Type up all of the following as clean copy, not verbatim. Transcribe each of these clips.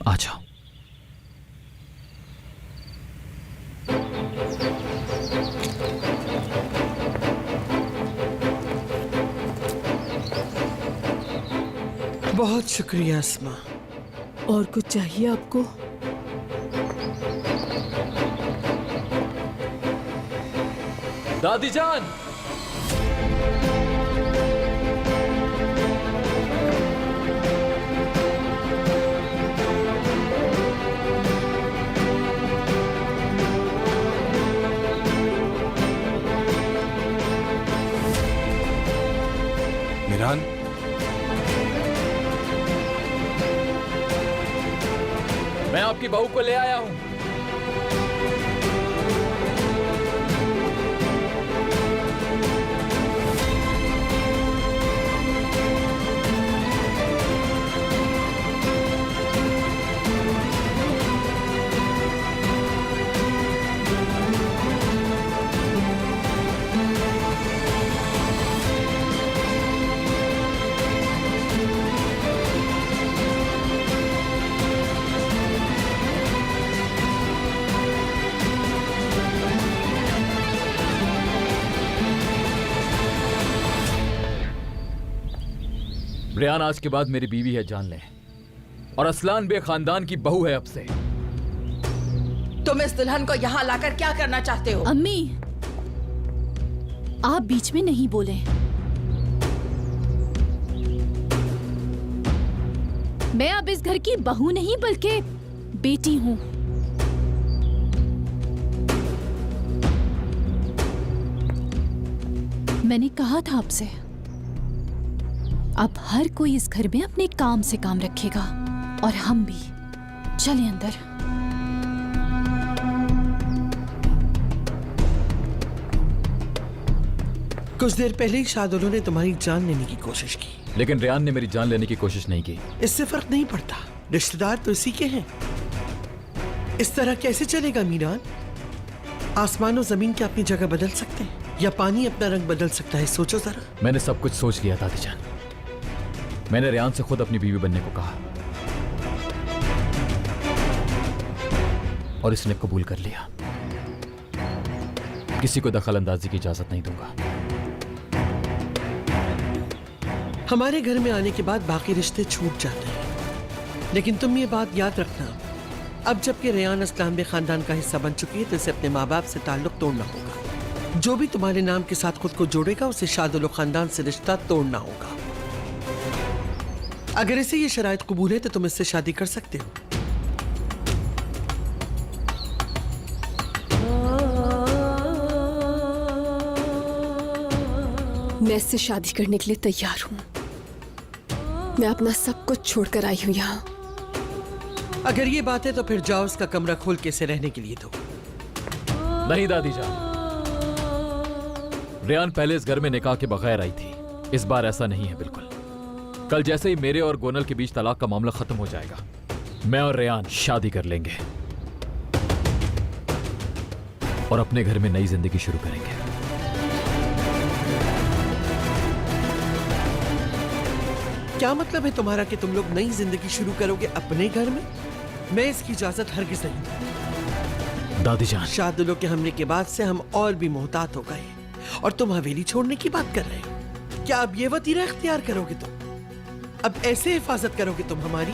आ जाओ। बहुत शुक्रिया अस्मा। और कुछ चाहिए आपको? दादी जान, मिरान, मैं आपकी बहू को ले आया हूं। रेयान आज के बाद मेरी बीवी है, जान ले। और असलान बे खानदान की बहू है अब से। तुम इस दुल्हन को यहाँ लाकर क्या करना चाहते हो? अम्मी, आप बीच में नहीं बोले। मैं अब इस घर की बहू नहीं बल्कि बेटी हूँ। मैंने कहा था आपसे, अब हर कोई इस घर में अपने काम से काम रखेगा और हम भी। चले अंदर। कुछ देर पहले ही शादुलों ने तुम्हारी जान लेने की कोशिश की, लेकिन रेयान ने मेरी जान लेने की कोशिश नहीं की। इससे फर्क नहीं पड़ता, रिश्तेदार तो इसी के हैं। इस तरह कैसे चलेगा मीरान? आसमान और जमीन क्या अपनी जगह बदल सकते हैं या पानी अपना रंग बदल सकता है? सोचो जरा। मैंने सब कुछ सोच लिया दादी जान। मैंने रेयान से खुद अपनी बीवी बनने को कहा और इसने कबूल कर लिया। किसी को दखल अंदाजी की इजाजत नहीं दूंगा। हमारे घर में आने के बाद बाकी रिश्ते छूट जाते हैं, लेकिन तुम ये बात याद रखना, अब जबकि रेयान असलान बे खानदान का हिस्सा बन चुकी है तो इसे अपने माँ बाप से ताल्लुक तोड़ना होगा। जो भी तुम्हारे नाम के साथ खुद को जोड़ेगा उसे शादुल खानदान से रिश्ता तोड़ना होगा। अगर इसे ये शराइत कबूल है तो तुम इससे शादी कर सकते हो। मैं इससे शादी करने के लिए तैयार हूँ। मैं अपना सब कुछ छोड़कर आई हूँ यहाँ। अगर ये बात है तो फिर जाओ उसका कमरा खोल के इसे रहने के लिए दो। नहीं दादी जान, रेयान पहले इस घर में निकाह के बगैर आई थी। इस बार ऐसा नहीं है बिल्कुल। कल जैसे ही मेरे और गोनल के बीच तलाक का मामला खत्म हो जाएगा, मैं और रेयान शादी कर लेंगे और अपने घर में नई जिंदगी शुरू करेंगे। क्या मतलब है तुम्हारा कि तुम लोग नई जिंदगी शुरू करोगे अपने घर में? मैं इसकी इजाजत हरगिज नहीं दूंगा। दादी जान, शादुलों के हमले के बाद से हम और भी मोहतात हो गए और तुम हवेली छोड़ने की बात कर रहे हो। क्या अब ये वतीरा इख्तियार करोगे? तुम अब ऐसे हिफाजत करोगे तुम हमारी?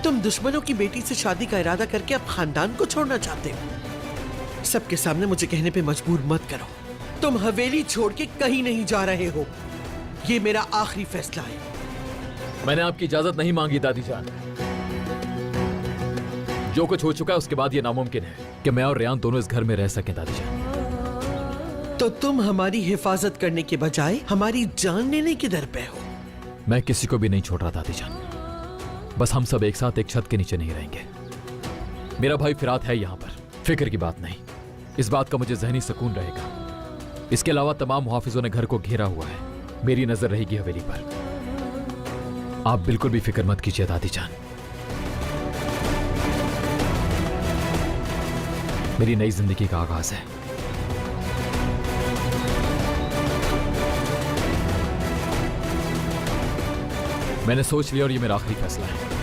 तुम दुश्मनों की बेटी से शादी का इरादा करके अब खानदान को छोड़ना चाहते हो? सबके सामने मुझे कहने पे मजबूर मत करो। तुम हवेली छोड़ के कहीं नहीं जा रहे हो। ये मेरा आखिरी फैसला है। मैंने आपकी इजाजत नहीं मांगी दादी जान। जो कुछ हो चुका है उसके बाद यह नामुमकिन है कि मैं और रेयान दोनों इस घर में रह सकें दादी जान। तो तुम हमारी हिफाजत करने के बजाय हमारी जान लेने के दर पे हो। मैं किसी को भी नहीं छोड़ रहा दादी जान। बस हम सब एक साथ एक छत के नीचे नहीं रहेंगे। मेरा भाई फिरात है यहाँ पर, फिक्र की बात नहीं। इस बात का मुझे जहनी सुकून रहेगा। इसके अलावा तमाम मुहाफिजों ने घर को घेरा हुआ है। मेरी नजर रहेगी हवेली पर। आप बिल्कुल भी फिक्र मत कीजिए दादी जान। मेरी नई जिंदगी का आगाज है। मैंने सोच लिया और ये मेरा आखिरी फैसला है।